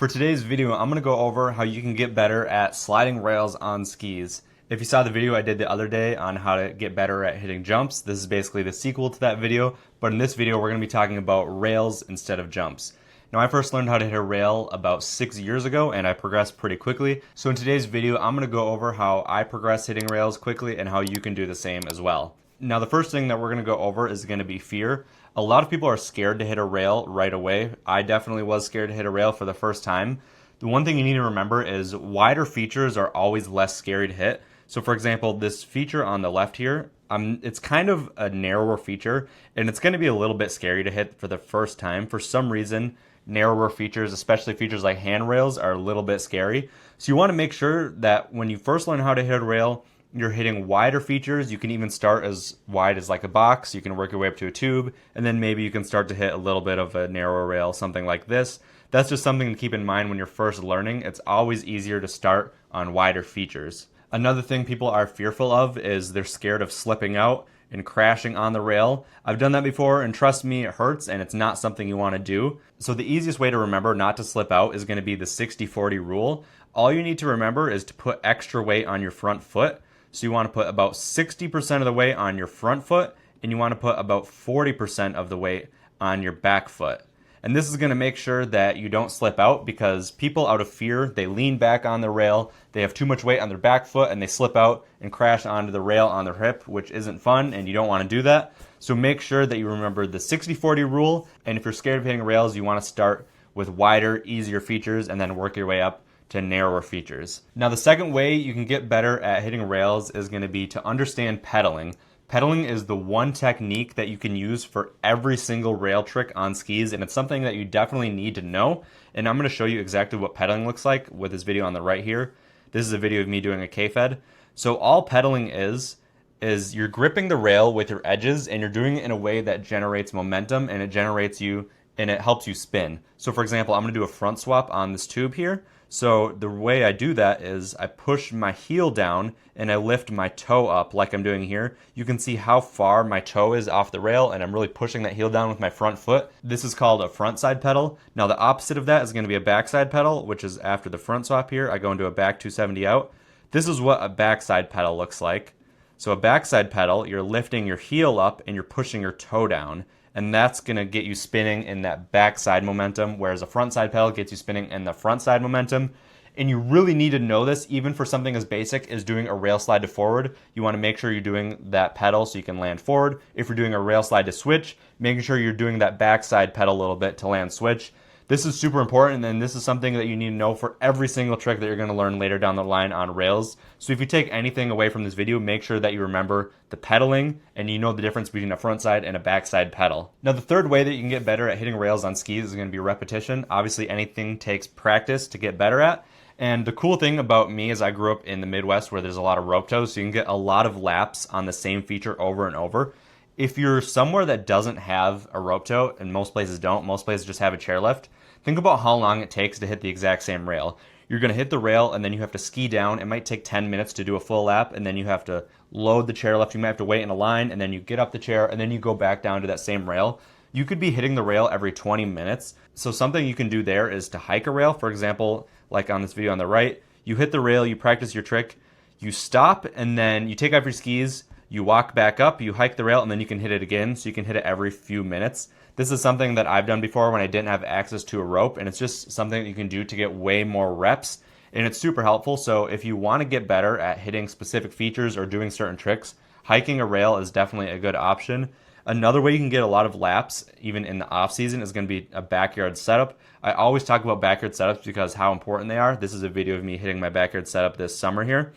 For today's video, I'm going to go over how you can get better at sliding rails on skis. If you saw the video I did the other day on how to get better at hitting jumps, this is basically the sequel to that video, but in this video we're going to be talking about rails instead of jumps. Now, I first learned how to hit a rail about 6 years ago and I progressed pretty quickly. So in today's video, I'm going to go over how I progress hitting rails quickly and how you can do the same as well. Now, the first thing that we're going to go over is going to be fear. A lot of people are scared to hit a rail right away. I definitely was scared to hit a rail for the first time. The one thing you need to remember is wider features are always less scary to hit. So for example, this feature on the left here, it's kind of a narrower feature and it's going to be a little bit scary to hit for the first time. For some reason, narrower features, especially features like handrails, are a little bit scary. So you want to make sure that when you first learn how to hit a rail, you're hitting wider features. You can even start as wide as like a box. You can work your way up to a tube, and then maybe you can start to hit a little bit of a narrower rail, something like this. That's just something to keep in mind when you're first learning. It's always easier to start on wider features. Another thing people are fearful of is they're scared of slipping out and crashing on the rail. I've done that before, and trust me, it hurts, and it's not something you want to do. So the easiest way to remember not to slip out is going to be the 60-40 rule. All you need to remember is to put extra weight on your front foot. So you want to put about 60% of the weight on your front foot, and you want to put about 40% of the weight on your back foot. And this is going to make sure that you don't slip out, because people, out of fear, they lean back on the rail, they have too much weight on their back foot, and they slip out and crash onto the rail on their hip, which isn't fun, and you don't want to do that. So make sure that you remember the 60-40 rule, and if you're scared of hitting rails, you want to start with wider, easier features, and then work your way up to narrower features. Now, the second way you can get better at hitting rails is going to be to understand pedaling. Pedaling is the one technique that you can use for every single rail trick on skis, and it's something that you definitely need to know. And I'm going to show you exactly what pedaling looks like with this video on the right here. This is a video of me doing a K-Fed. So all pedaling is you're gripping the rail with your edges, and you're doing it in a way that generates momentum, and it helps you spin. So for example, I'm going to do a front swap on this tube here. So the way I do that is I push my heel down and I lift my toe up like I'm doing here. You can see how far my toe is off the rail, and I'm really pushing that heel down with my front foot. This is called a front side pedal. Now the opposite of that is going to be a backside pedal, which is after the front swap here, I go into a back 270 out. This is what a backside pedal looks like. So a backside pedal, you're lifting your heel up and you're pushing your toe down. And that's going to get you spinning in that backside momentum, whereas a front side pedal gets you spinning in the front side momentum. And you really need to know this, even for something as basic as doing a rail slide to forward. You want to make sure you're doing that pedal so you can land forward. If you're doing a rail slide to switch, making sure you're doing that backside pedal a little bit to land switch. This is super important, and this is something that you need to know for every single trick that you're going to learn later down the line on rails. So if you take anything away from this video, make sure that you remember the pedaling and you know the difference between a front side and a backside pedal. Now, the third way that you can get better at hitting rails on skis is going to be repetition. Obviously, anything takes practice to get better at. And the cool thing about me is I grew up in the Midwest where there's a lot of rope tows, so you can get a lot of laps on the same feature over and over. If you're somewhere that doesn't have a rope tow, and most places don't, most places just have a chairlift, think about how long it takes to hit the exact same rail. You're going to hit the rail and then you have to ski down. It might take 10 minutes to do a full lap, and then you have to load the chairlift. You might have to wait in a line, and then you get up the chair, and then you go back down to that same rail. You could be hitting the rail every 20 minutes. So something you can do there is to hike a rail. For example, like on this video on the right, you hit the rail, you practice your trick, you stop, and then you take off your skis, you walk back up, you hike the rail, and then you can hit it again. So you can hit it every few minutes. This is something that I've done before when I didn't have access to a rope, and it's just something that you can do to get way more reps, and it's super helpful. So if you want to get better at hitting specific features or doing certain tricks, hiking a rail is definitely a good option. Another way you can get a lot of laps, even in the off season, is going to be a backyard setup. I always talk about backyard setups because how important they are. This is a video of me hitting my backyard setup this summer here.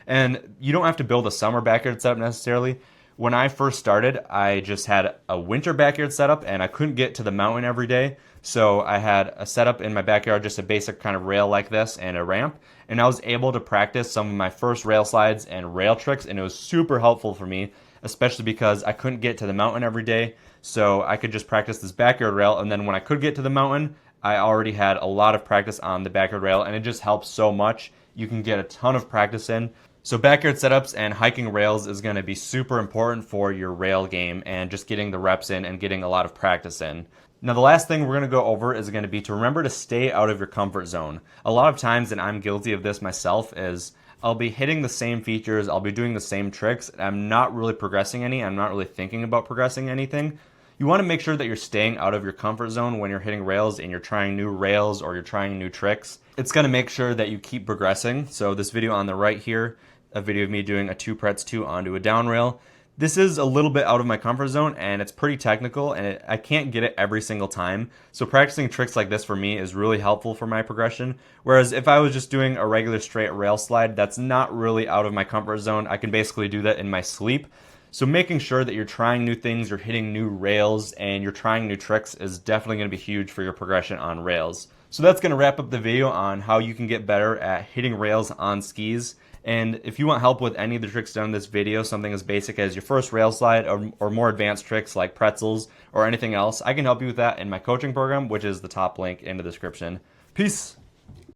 And you don't have to build a summer backyard setup necessarily. When I first started, I just had a winter backyard setup, and I couldn't get to the mountain every day. So I had a setup in my backyard, just a basic kind of rail like this and a ramp. And I was able to practice some of my first rail slides and rail tricks, and it was super helpful for me, especially because I couldn't get to the mountain every day. So I could just practice this backyard rail, and then when I could get to the mountain, I already had a lot of practice on the backyard rail, and it just helps so much. You can get a ton of practice in. So backyard setups and hiking rails is going to be super important for your rail game and just getting the reps in and getting a lot of practice in. Now, the last thing we're going to go over is going to be to remember to stay out of your comfort zone. A lot of times, and I'm guilty of this myself, is I'll be hitting the same features, I'll be doing the same tricks, and I'm not really progressing any, I'm not really thinking about progressing anything. You want to make sure that you're staying out of your comfort zone when you're hitting rails and you're trying new rails or you're trying new tricks. It's going to make sure that you keep progressing. So this video on the right here, a video of me doing a 2 Pretz 2 onto a down rail. This is a little bit out of my comfort zone and it's pretty technical and I can't get it every single time. So practicing tricks like this for me is really helpful for my progression. Whereas if I was just doing a regular straight rail slide, that's not really out of my comfort zone. I can basically do that in my sleep. So making sure that you're trying new things, you're hitting new rails, and you're trying new tricks is definitely going to be huge for your progression on rails. So that's going to wrap up the video on how you can get better at hitting rails on skis. And if you want help with any of the tricks done in this video, something as basic as your first rail slide or more advanced tricks like pretzels or anything else, I can help you with that in my coaching program, which is the top link in the description. Peace!